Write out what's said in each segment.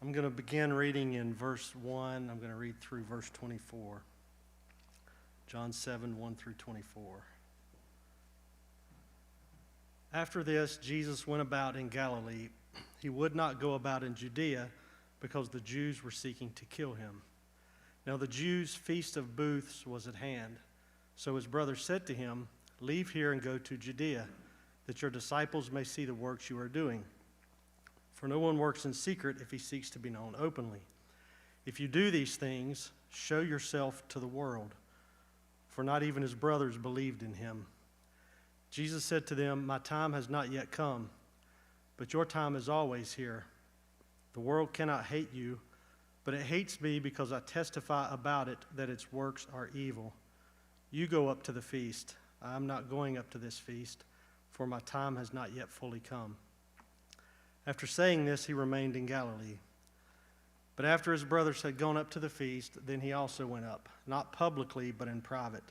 I'm going to begin reading in verse 1. I'm going to read through verse 24. John 7, 1 through 24. After this, Jesus went about in Galilee. He would not go about in Judea because the Jews were seeking to kill him. Now the Jews' feast of booths was at hand. So his brothers said to him, "Leave here and go to Judea, that your disciples may see the works you are doing. For no one works in secret if he seeks to be known openly. If you do these things, show yourself to the world." For not even his brothers believed in him. Jesus said to them, "My time has not yet come, but your time is always here. The world cannot hate you, but it hates me because I testify about it that its works are evil. You go up to the feast. I am not going up to this feast, for my time has not yet fully come." After saying this, he remained in Galilee. But after his brothers had gone up to the feast, then he also went up, not publicly, but in private.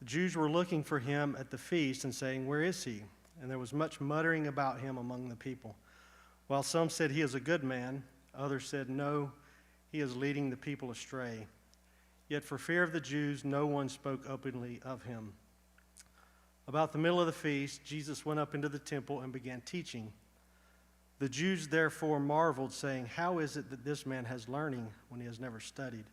The Jews were looking for him at the feast and saying, "Where is he?" And there was much muttering about him among the people. While some said, "He is a good man," others said, "No, he is leading the people astray." Yet for fear of the Jews, no one spoke openly of him. About the middle of the feast, Jesus went up into the temple and began teaching. The Jews therefore marveled, saying, "How is it that this man has learning when he has never studied?"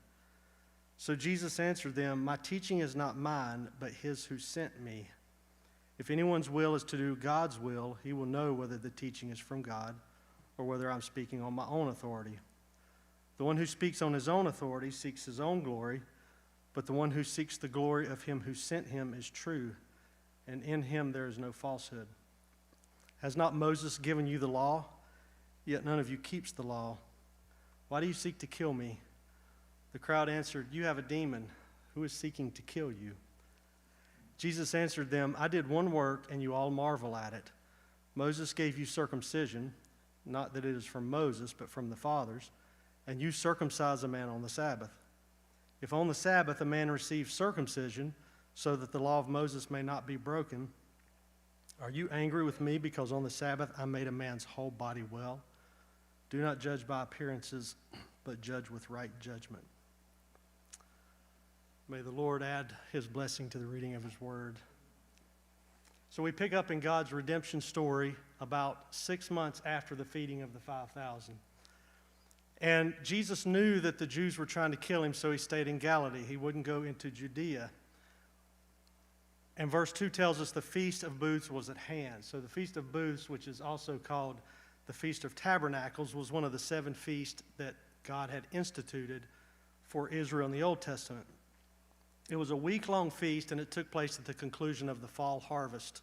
So Jesus answered them, "My teaching is not mine, but his who sent me. If anyone's will is to do God's will, he will know whether the teaching is from God or whether I'm speaking on my own authority. The one who speaks on his own authority seeks his own glory, but the one who seeks the glory of him who sent him is true, and in him there is no falsehood. Has not Moses given you the law? Yet none of you keeps the law. Why do you seek to kill me?" The crowd answered, "You have a demon. Who is seeking to kill you?" Jesus answered them, "I did one work, and you all marvel at it. Moses gave you circumcision, not that it is from Moses, but from the fathers, and you circumcise a man on the Sabbath. If on the Sabbath a man receives circumcision, so that the law of Moses may not be broken, are you angry with me because on the Sabbath I made a man's whole body well? Do not judge by appearances, but judge with right judgment." May the Lord add his blessing to the reading of his word. So we pick up in God's redemption story about 6 months after the feeding of the 5,000. And Jesus knew that the Jews were trying to kill him, so he stayed in Galilee. He wouldn't go into Judea. And verse 2 tells us the Feast of Booths was at hand. So the Feast of Booths, which is also called the Feast of Tabernacles, was one of the 7 feasts that God had instituted for Israel in the Old Testament. It was a week-long feast, and it took place at the conclusion of the fall harvest.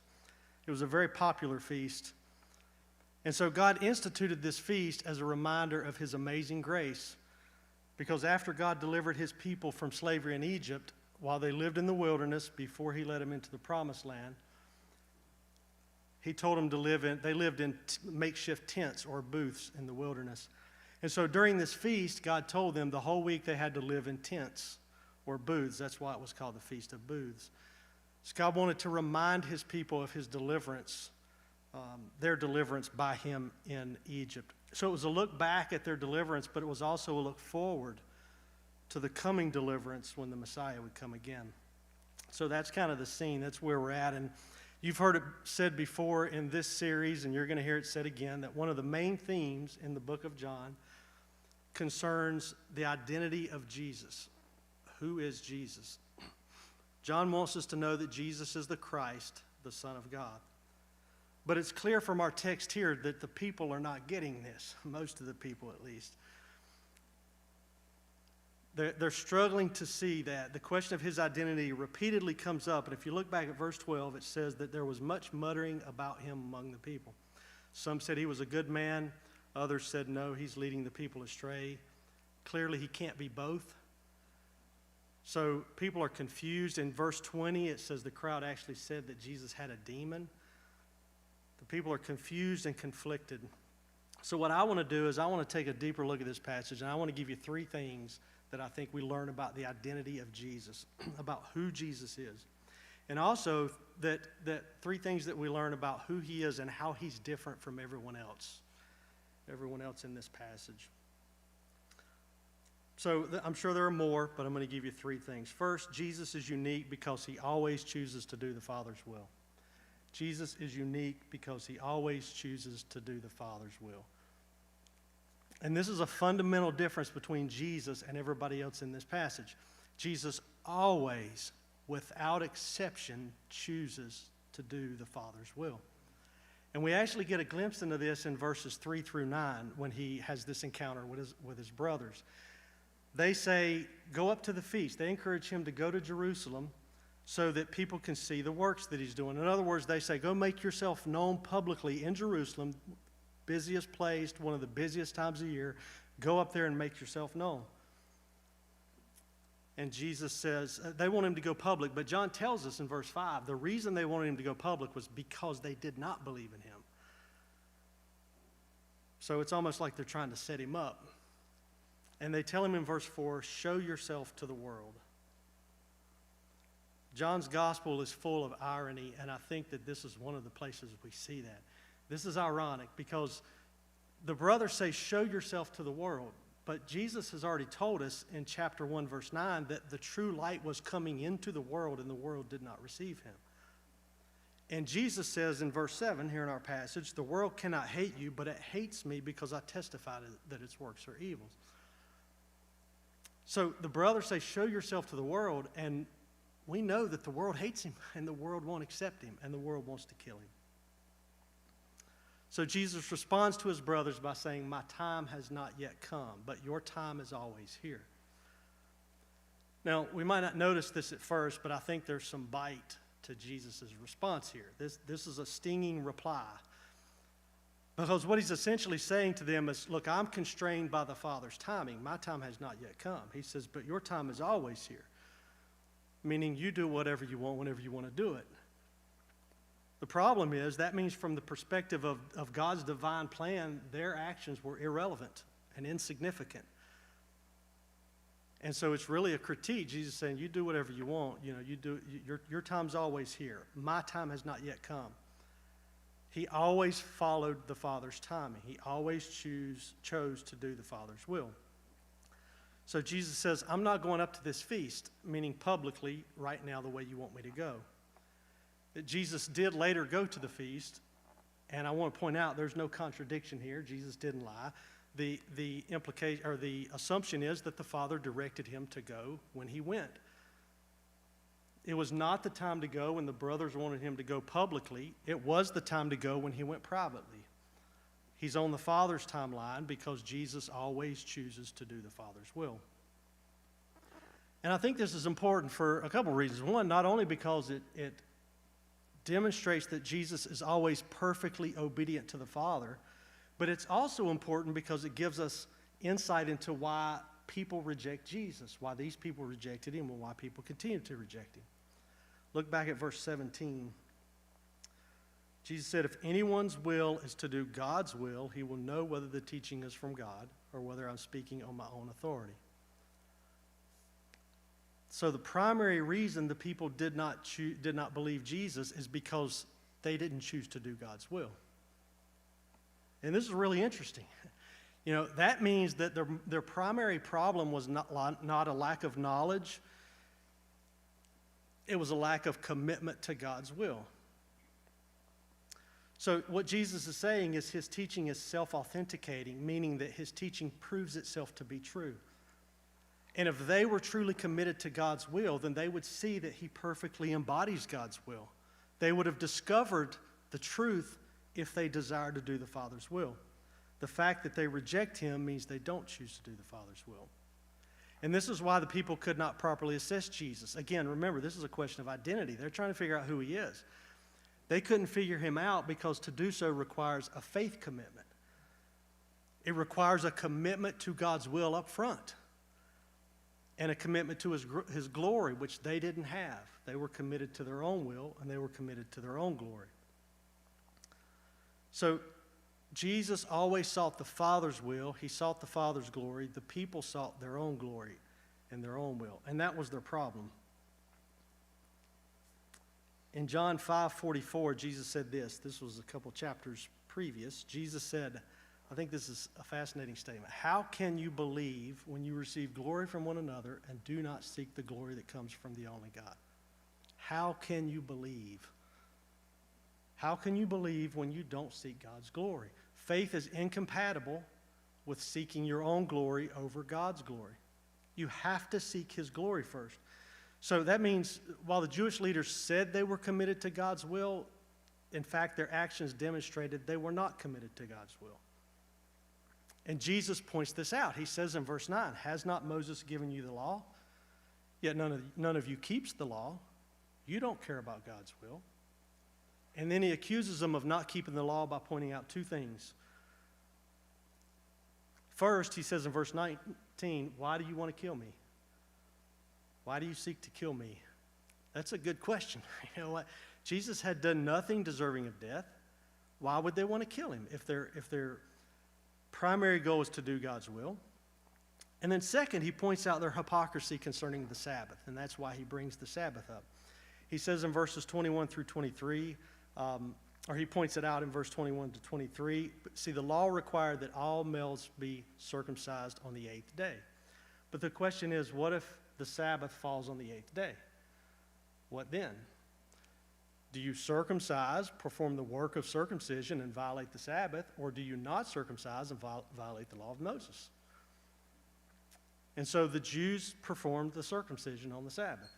It was a very popular feast. And so God instituted this feast as a reminder of his amazing grace, because after God delivered his people from slavery in Egypt, while they lived in the wilderness before he led them into the promised land, he told them they lived in makeshift tents or booths in the wilderness. And so during this feast, God told them the whole week they had to live in tents or booths. That's why it was called the Feast of Booths. So God wanted to remind his people of his deliverance, their deliverance by him in Egypt. So it was a look back at their deliverance, but it was also a look forward to the coming deliverance when the Messiah would come again. So that's kind of the scene. That's where we're at. And you've heard it said before in this series, and you're going to hear it said again, that one of the main themes in the book of John concerns the identity of Jesus. Who is Jesus? John wants us to know that Jesus is the Christ, the Son of God. But it's clear from our text here that the people are not getting this, most of the people at least. They're struggling to see that. The question of his identity repeatedly comes up. And if you look back at verse 12, it says that there was much muttering about him among the people. Some said he was a good man. Others said, no, he's leading the people astray. Clearly, he can't be both. So people are confused. In verse 20, it says the crowd actually said that Jesus had a demon. The people are confused and conflicted. So what I want to do is I want to take a deeper look at this passage, and I want to give you 3 things that I think we learn about the identity of Jesus, about who Jesus is. And also that 3 things that we learn about who he is and how he's different from everyone else in this passage. So I'm sure there are more, but I'm going to give you three things. First, Jesus is unique because he always chooses to do the Father's will. Jesus is unique because he always chooses to do the Father's will. And this is a fundamental difference between Jesus and everybody else in this passage. Jesus always, without exception, chooses to do the Father's will. And we actually get a glimpse into this in verses 3 through 9 when he has this encounter with his brothers. They say, go up to the feast. They encourage him to go to Jerusalem so that people can see the works that he's doing. In other words, they say, go make yourself known publicly in Jerusalem, busiest place, one of the busiest times of year. Go up there and make yourself known. And Jesus says, they want him to go public, but John tells us in verse 5, the reason they wanted him to go public was because they did not believe in him. So it's almost like they're trying to set him up. And they tell him in verse 4, show yourself to the world. John's gospel is full of irony, and I think that this is one of the places we see that. This is ironic because the brothers say, show yourself to the world. But Jesus has already told us in chapter 1, verse 9, that the true light was coming into the world, and the world did not receive him. And Jesus says in verse 7 here in our passage, the world cannot hate you, but it hates me because I testify that its works are evil. So the brothers say, show yourself to the world, and we know that the world hates him, and the world won't accept him, and the world wants to kill him. So Jesus responds to his brothers by saying, my time has not yet come, but your time is always here. Now, we might not notice this at first, but I think there's some bite to Jesus' response here. This is a stinging reply. Because what he's essentially saying to them is, look, I'm constrained by the Father's timing. My time has not yet come. He says, but your time is always here. Meaning you do whatever you want whenever you want to do it. The problem is that means from the perspective of God's divine plan, their actions were irrelevant and insignificant. And so it's really a critique. Jesus is saying, you do whatever you want. Your time's always here. My time has not yet come. He always followed the Father's timing. He always chose to do the Father's will. So Jesus says, I'm not going up to this feast, meaning publicly right now the way you want me to go. That Jesus did later go to the feast, and I want to point out there's no contradiction here. Jesus didn't lie. The implication or the assumption is that the Father directed him to go when he went. It was not the time to go when the brothers wanted him to go publicly. It was the time to go when he went privately. He's on the Father's timeline because Jesus always chooses to do the Father's will. And I think this is important for a couple reasons. One, not only because it demonstrates that Jesus is always perfectly obedient to the Father, but it's also important because it gives us insight into why people reject Jesus, why these people rejected him, and why people continue to reject him. Look back at verse 17. Jesus said, if anyone's will is to do God's will, he will know whether the teaching is from God or whether I'm speaking on my own authority. So the primary reason the people did not believe Jesus is because they didn't choose to do God's will. And this is really interesting. That means that their primary problem was not a lack of knowledge. It was a lack of commitment to God's will. So what Jesus is saying is his teaching is self-authenticating, meaning that his teaching proves itself to be true. And if they were truly committed to God's will, then they would see that he perfectly embodies God's will. They would have discovered the truth if they desired to do the Father's will. The fact that they reject him means they don't choose to do the Father's will. And this is why the people could not properly assess Jesus. Again, remember, this is a question of identity. They're trying to figure out who he is. They couldn't figure him out because to do so requires a faith commitment. It requires a commitment to God's will up front and a commitment to his glory, which they didn't have. They were committed to their own will, and they were committed to their own glory. So Jesus always sought the Father's will. He sought the Father's glory. The people sought their own glory and their own will, and that was their problem. In John 5:44, Jesus said this. This was a couple chapters previous. Jesus said, I think this is a fascinating statement. How can you believe when you receive glory from one another and do not seek the glory that comes from the only God? How can you believe? How can you believe when you don't seek God's glory? Faith is incompatible with seeking your own glory over God's glory. You have to seek his glory first. So that means while the Jewish leaders said they were committed to God's will, in fact, their actions demonstrated they were not committed to God's will. And Jesus points this out. He says in verse 9, has not Moses given you the law? Yet none of you keeps the law. You don't care about God's will. And then he accuses them of not keeping the law by pointing out two things. First, he says in verse 19, why do you want to kill me? Why do you seek to kill me? That's a good question. You know what? Jesus had done nothing deserving of death. Why would they want to kill him if their primary goal is to do God's will? And then second, he points out their hypocrisy concerning the Sabbath, and that's why he brings the Sabbath up. He says in verses 21 through 23, or he points it out in verse 21 to 23, see, the law required that all males be circumcised on the eighth day. But the question is, what if the Sabbath falls on the eighth day? What then? Do you circumcise, perform the work of circumcision, and violate the Sabbath, or do you not circumcise and violate the law of Moses? And so the Jews performed the circumcision on the Sabbath.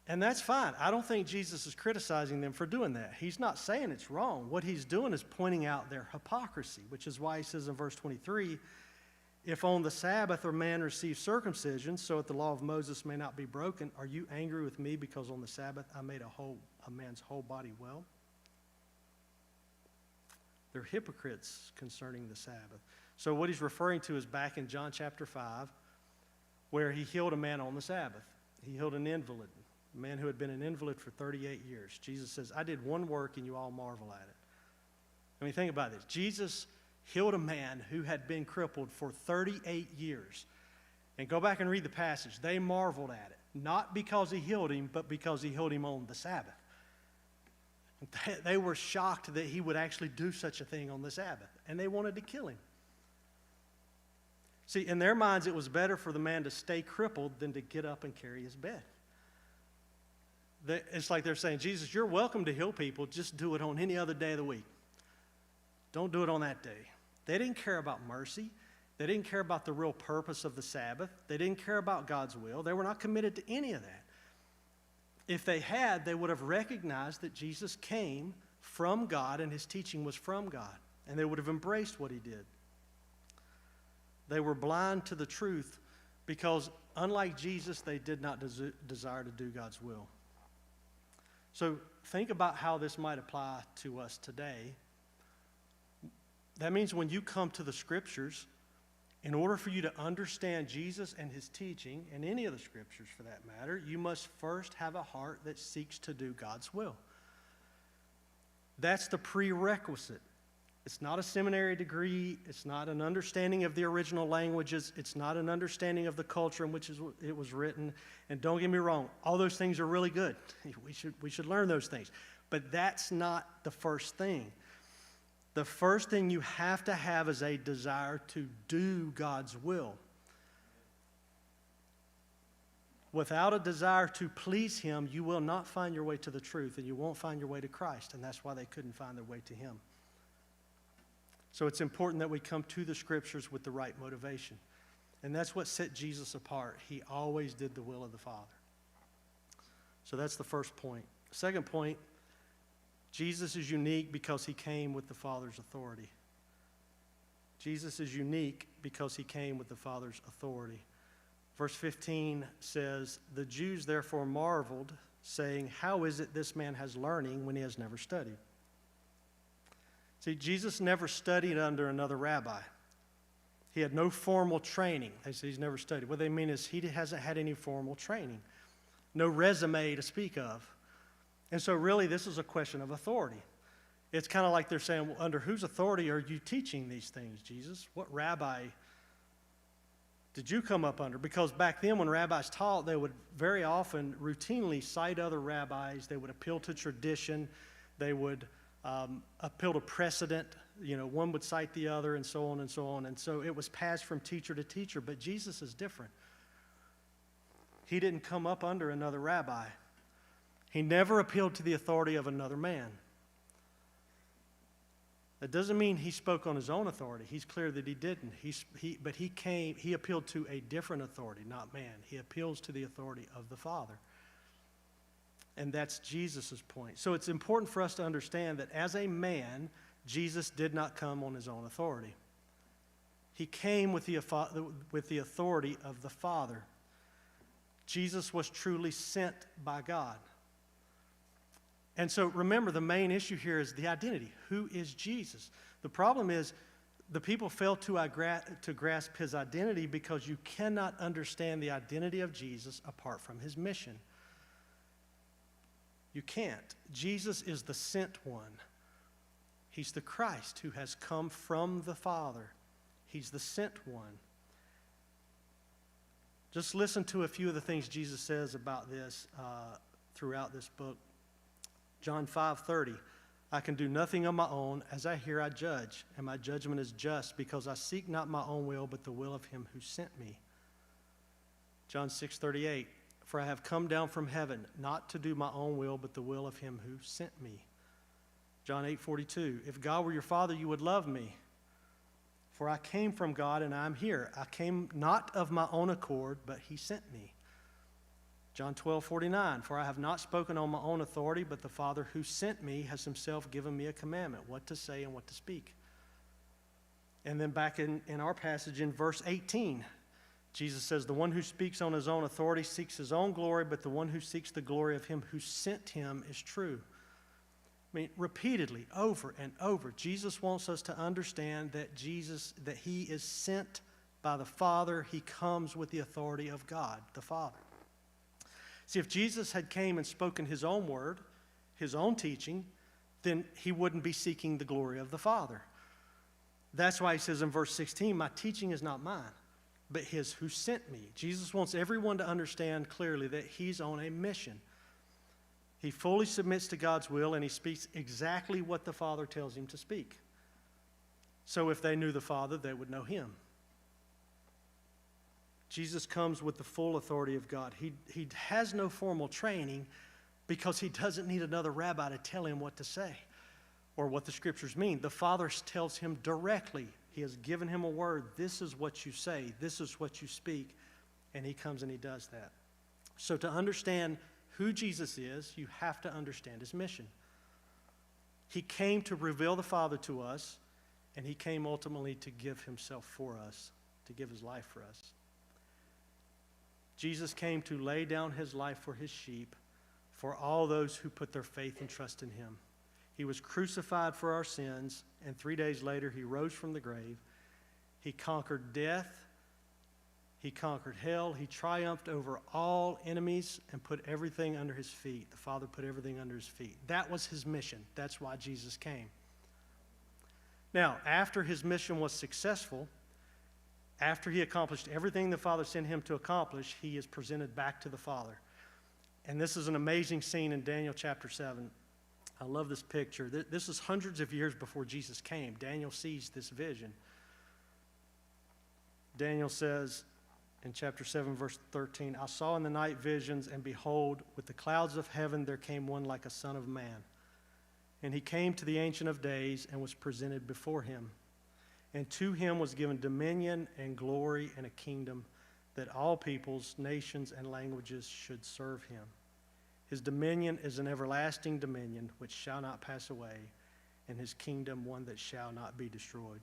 And that's fine. I don't think Jesus is criticizing them for doing that. He's not saying it's wrong. What he's doing is pointing out their hypocrisy, which is why he says in verse 23, if on the Sabbath a man receives circumcision, so that the law of Moses may not be broken, are you angry with me because on the Sabbath I made a man's whole body well? They're hypocrites concerning the Sabbath. So what he's referring to is back in John chapter 5, where he healed a man on the Sabbath. He healed an invalid, a man who had been an invalid for 38 years. Jesus says, I did one work and you all marvel at it. I mean, think about this. Jesus healed a man who had been crippled for 38 years. And go back and read the passage. They marveled at it, not because he healed him, but because he healed him on the Sabbath. They were shocked that he would actually do such a thing on the Sabbath, and they wanted to kill him. See, in their minds, it was better for the man to stay crippled than to get up and carry his bed. It's like they're saying, Jesus, you're welcome to heal people, just do it on any other day of the week. Don't do it on that day. They didn't care about mercy. They didn't care about the real purpose of the Sabbath. They didn't care about God's will. They were not committed to any of that. If they had, they would have recognized that Jesus came from God and his teaching was from God, and they would have embraced what he did. They were blind to the truth because, unlike Jesus, they did not desire to do God's will. So think about how this might apply to us today. That means when you come to the Scriptures, in order for you to understand Jesus and his teaching, and any of the Scriptures for that matter, you must first have a heart that seeks to do God's will. That's the prerequisite. It's not a seminary degree. It's not an understanding of the original languages. It's not an understanding of the culture in which it was written. And don't get me wrong, all those things are really good. We should learn those things. But that's not the first thing. The first thing you have to have is a desire to do God's will. Without a desire to please him, you will not find your way to the truth, and you won't find your way to Christ, and that's why they couldn't find their way to him. So it's important that we come to the Scriptures with the right motivation. And that's what set Jesus apart. He always did the will of the Father. So that's the first point. Second point, Jesus is unique because he came with the Father's authority. Jesus is unique because he came with the Father's authority. Verse 15 says, the Jews therefore marveled, saying, how is it this man has learning when he has never studied? See, Jesus never studied under another rabbi. He had no formal training. They say he's never studied. What they mean is he hasn't had any formal training, no resume to speak of. And so really this is a question of authority. It's kind of like they're saying, well, under whose authority are you teaching these things, Jesus? What rabbi did you come up under? Because back then when rabbis taught, they would very often routinely cite other rabbis. They would appeal to tradition. They would upheld a precedent. One would cite the other and so on and so on. And so it was passed from teacher to teacher. But Jesus is different. He didn't come up under another rabbi. He never appealed to the authority of another man. That doesn't mean he spoke on his own authority. He's clear that he didn't. But he appealed to a different authority, not man. He appeals to the authority of the Father. And that's Jesus' point. So it's important for us to understand that as a man, Jesus did not come on his own authority. He came with the authority of the Father. Jesus was truly sent by God. And so remember, the main issue here is the identity. Who is Jesus? The problem is the people fail to grasp his identity because you cannot understand the identity of Jesus apart from his mission. You can't. Jesus is the sent one. He's the Christ who has come from the Father. He's the sent one. Just listen to a few of the things Jesus says about this throughout this book. John 5:30, I can do nothing on my own. As I hear, I judge, and my judgment is just, because I seek not my own will, but the will of him who sent me. John 6:38, for I have come down from heaven, not to do my own will, but the will of him who sent me. John 8:42, if God were your Father, you would love me. For I came from God, and I am here. I came not of my own accord, but he sent me. John 12:49, for I have not spoken on my own authority, but the Father who sent me has himself given me a commandment, what to say and what to speak. And then back in our passage in verse 18, Jesus says, the one who speaks on his own authority seeks his own glory, but the one who seeks the glory of him who sent him is true. I mean, repeatedly, over and over, Jesus wants us to understand that he is sent by the Father. He comes with the authority of God, the Father. See, if Jesus had came and spoken his own word, his own teaching, then he wouldn't be seeking the glory of the Father. That's why he says in verse 16, my teaching is not mine, but his who sent me. Jesus wants everyone to understand clearly that he's on a mission. He fully submits to God's will, and he speaks exactly what the Father tells him to speak. So if they knew the Father, they would know him. Jesus comes with the full authority of God. He has no formal training because he doesn't need another rabbi to tell him what to say or what the scriptures mean. The Father tells him directly. He has given him a word. This is what you say. This is what you speak. And he comes and he does that. So to understand who Jesus is, you have to understand his mission. He came to reveal the Father to us, and he came ultimately to give himself for us, to give his life for us. Jesus came to lay down his life for his sheep, for all those who put their faith and trust in him. He was crucified for our sins, and 3 days later he rose from the grave. He conquered death. He conquered hell. He triumphed over all enemies and put everything under his feet. The Father put everything under his feet. That was his mission. That's why Jesus came. Now, after his mission was successful, after he accomplished everything the Father sent him to accomplish, he is presented back to the Father. And this is an amazing scene in Daniel chapter 7. I love this picture. This is hundreds of years before Jesus came. Daniel sees this vision. Daniel says in chapter 7, verse 13, I saw in the night visions, and behold, with the clouds of heaven there came one like a son of man. And he came to the Ancient of Days and was presented before him. And to him was given dominion and glory and a kingdom, that all peoples, nations, and languages should serve him. His dominion is an everlasting dominion which shall not pass away, and his kingdom one that shall not be destroyed.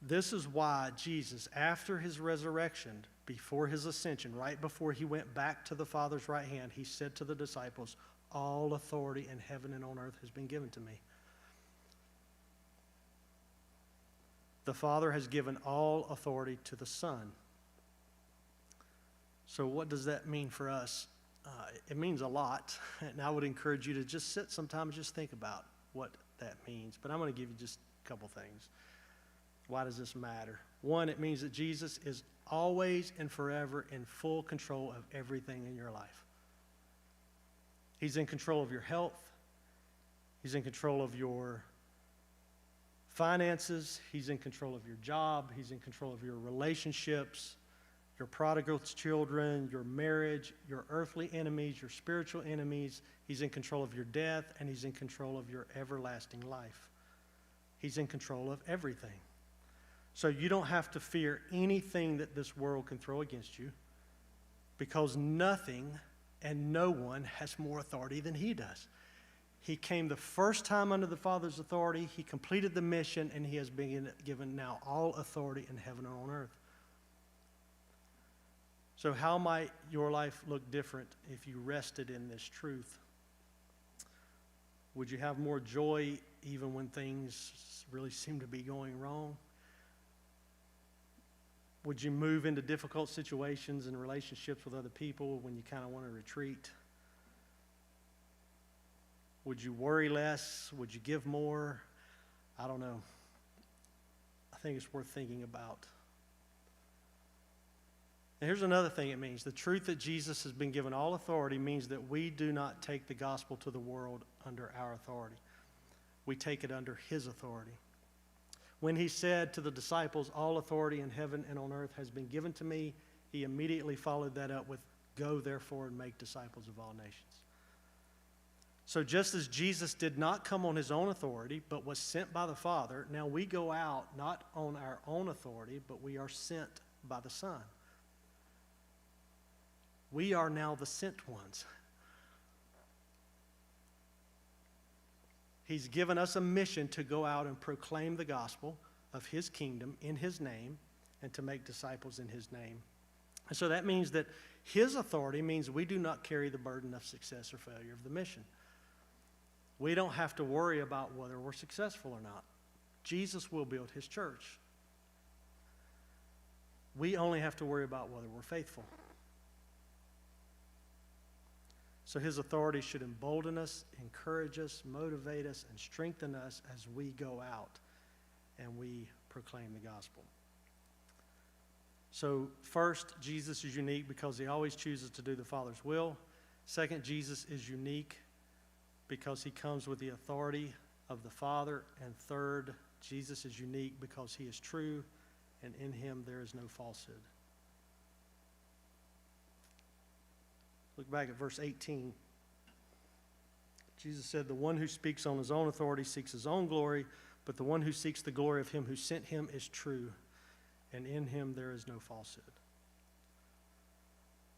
This is why Jesus, after his resurrection, before his ascension, right before he went back to the Father's right hand, he said to the disciples, all authority in heaven and on earth has been given to me. The Father has given all authority to the Son. So what does that mean for us? It means a lot, and I would encourage you to just sit sometime and just think about what that means. But I'm going to give you just a couple things. Why does this matter? One, it means that Jesus is always and forever in full control of everything in your life. He's in control of your health. He's in control of your finances. He's in control of your job. He's in control of your relationships, your prodigal children, your marriage, your earthly enemies, your spiritual enemies. He's in control of your death, and he's in control of your everlasting life. He's in control of everything. So you don't have to fear anything that this world can throw against you, because nothing and no one has more authority than he does. He came the first time under the Father's authority. He completed the mission, and he has been given now all authority in heaven and on earth. So how might your life look different if you rested in this truth? Would you have more joy even when things really seem to be going wrong? Would you move into difficult situations and relationships with other people when you kind of want to retreat? Would you worry less? Would you give more? I don't know. I think it's worth thinking about. And here's another thing it means. The truth that Jesus has been given all authority means that we do not take the gospel to the world under our authority. We take it under his authority. When he said to the disciples, all authority in heaven and on earth has been given to me, he immediately followed that up with, go therefore and make disciples of all nations. So just as Jesus did not come on his own authority, but was sent by the Father, now we go out not on our own authority, but we are sent by the Son. We are now the sent ones. He's given us a mission to go out and proclaim the gospel of his kingdom in his name and to make disciples in his name. And so that means that his authority means we do not carry the burden of success or failure of the mission. We don't have to worry about whether we're successful or not. Jesus will build his church. We only have to worry about whether we're faithful. So his authority should embolden us, encourage us, motivate us, and strengthen us as we go out and we proclaim the gospel. So first, Jesus is unique because he always chooses to do the Father's will. Second, Jesus is unique because he comes with the authority of the Father. And third, Jesus is unique because he is true, and in him there is no falsehood. Look back at verse 18. Jesus said, the one who speaks on his own authority seeks his own glory, but the one who seeks the glory of him who sent him is true, and in him there is no falsehood.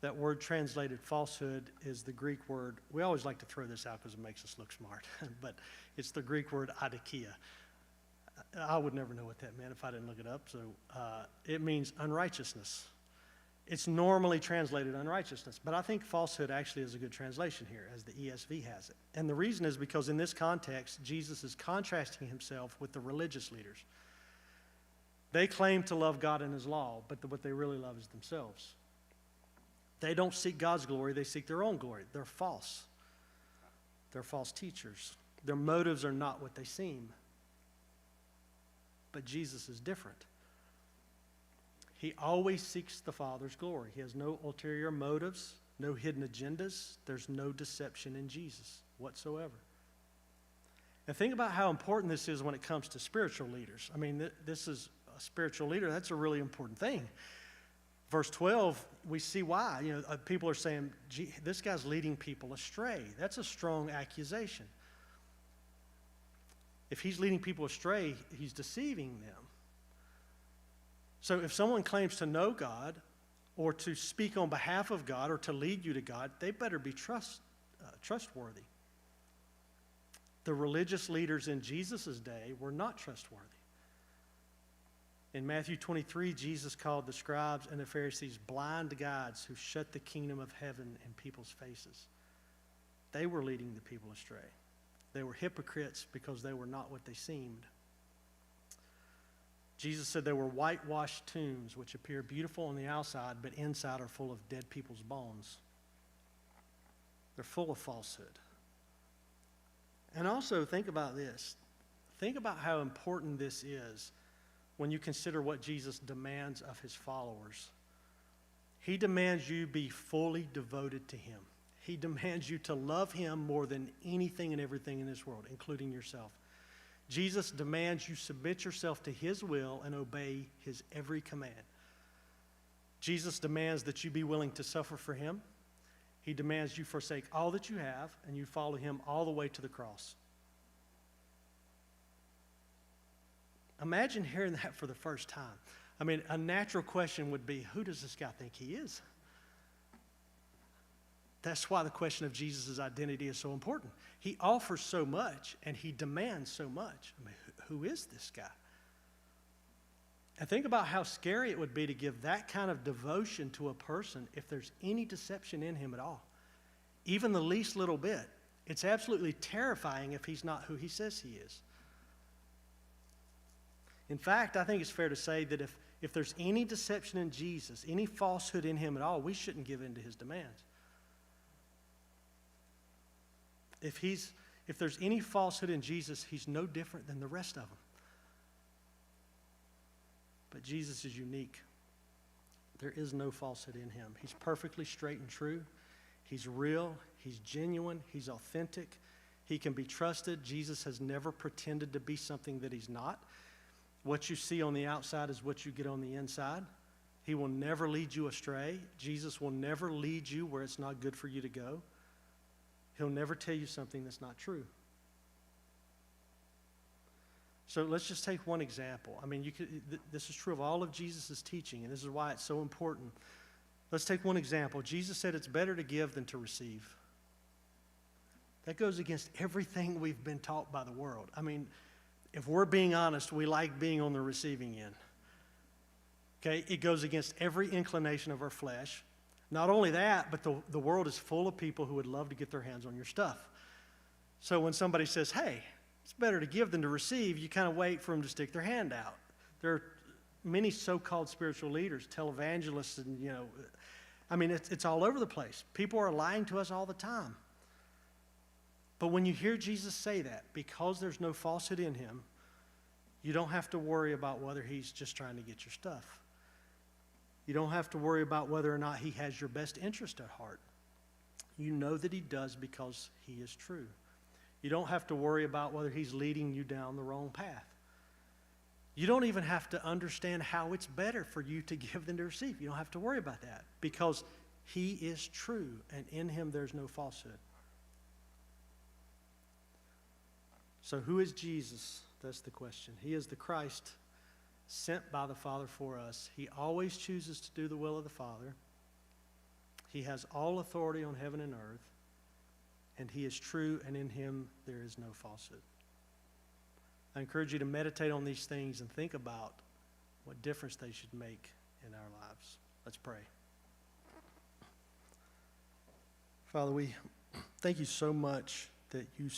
That word translated falsehood is the Greek word. We always like to throw this out because it makes us look smart, but it's the Greek word adikia. I would never know what that meant if I didn't look it up, so it means unrighteousness. It's normally translated unrighteousness, but I think falsehood actually is a good translation here, as the ESV has it. And the reason is because in this context, Jesus is contrasting himself with the religious leaders. They claim to love God and his law, but what they really love is themselves. They don't seek God's glory, they seek their own glory. They're false. They're false teachers. Their motives are not what they seem. But Jesus is different. He always seeks the Father's glory. He has no ulterior motives, no hidden agendas. There's no deception in Jesus whatsoever. And think about how important this is when it comes to spiritual leaders. I mean, this is a spiritual leader. That's a really important thing. Verse 12, we see why. People are saying, gee, this guy's leading people astray. That's a strong accusation. If he's leading people astray, he's deceiving them. So if someone claims to know God or to speak on behalf of God or to lead you to God, they better be trustworthy. The religious leaders in Jesus' day were not trustworthy. In Matthew 23, Jesus called the scribes and the Pharisees blind guides who shut the kingdom of heaven in people's faces. They were leading the people astray. They were hypocrites because they were not what they seemed. Jesus said they were whitewashed tombs which appear beautiful on the outside, but inside are full of dead people's bones. They're full of falsehood. And also think about this. Think about how important this is when you consider what Jesus demands of his followers. He demands you be fully devoted to him. He demands you to love him more than anything and everything in this world, including yourself. Jesus demands you submit yourself to his will and obey his every command. Jesus demands that you be willing to suffer for him. He demands you forsake all that you have and you follow him all the way to the cross. Imagine hearing that for the first time. I mean, a natural question would be, who does this guy think he is? That's why the question of Jesus' identity is so important. He offers so much and he demands so much. I mean, who is this guy? And think about how scary it would be to give that kind of devotion to a person if there's any deception in him at all. Even the least little bit. It's absolutely terrifying if he's not who he says he is. In fact, I think it's fair to say that if there's any deception in Jesus, any falsehood in him at all, we shouldn't give in to his demands. If there's any falsehood in Jesus, he's no different than the rest of them. But Jesus is unique. There is no falsehood in him. He's perfectly straight and true. He's real. He's genuine. He's authentic. He can be trusted. Jesus has never pretended to be something that he's not. What you see on the outside is what you get on the inside. He will never lead you astray. Jesus will never lead you where it's not good for you to go. He'll never tell you something that's not true. So let's just take one example. I mean, this is true of all of Jesus' teaching, and this is why it's so important. Let's take one example. Jesus said it's better to give than to receive. That goes against everything we've been taught by the world. I mean, if we're being honest, we like being on the receiving end. Okay? It goes against every inclination of our flesh. Not only that, but the world is full of people who would love to get their hands on your stuff. So when somebody says, hey, it's better to give than to receive, you kind of wait for them to stick their hand out. There are many so-called spiritual leaders, televangelists, and, I mean, it's all over the place. People are lying to us all the time. But when you hear Jesus say that, because there's no falsehood in him, you don't have to worry about whether he's just trying to get your stuff. You don't have to worry about whether or not he has your best interest at heart. You know that he does because he is true. You don't have to worry about whether he's leading you down the wrong path. You don't even have to understand how it's better for you to give than to receive. You don't have to worry about that because he is true, and in him there's no falsehood. So who is Jesus? That's the question. He is the Christ sent by the Father for us. He always chooses to do the will of the Father. He has all authority on heaven and earth, and he is true, and in him there is no falsehood. I encourage you to meditate on these things and think about what difference they should make in our lives. Let's pray. Father, we thank you so much that you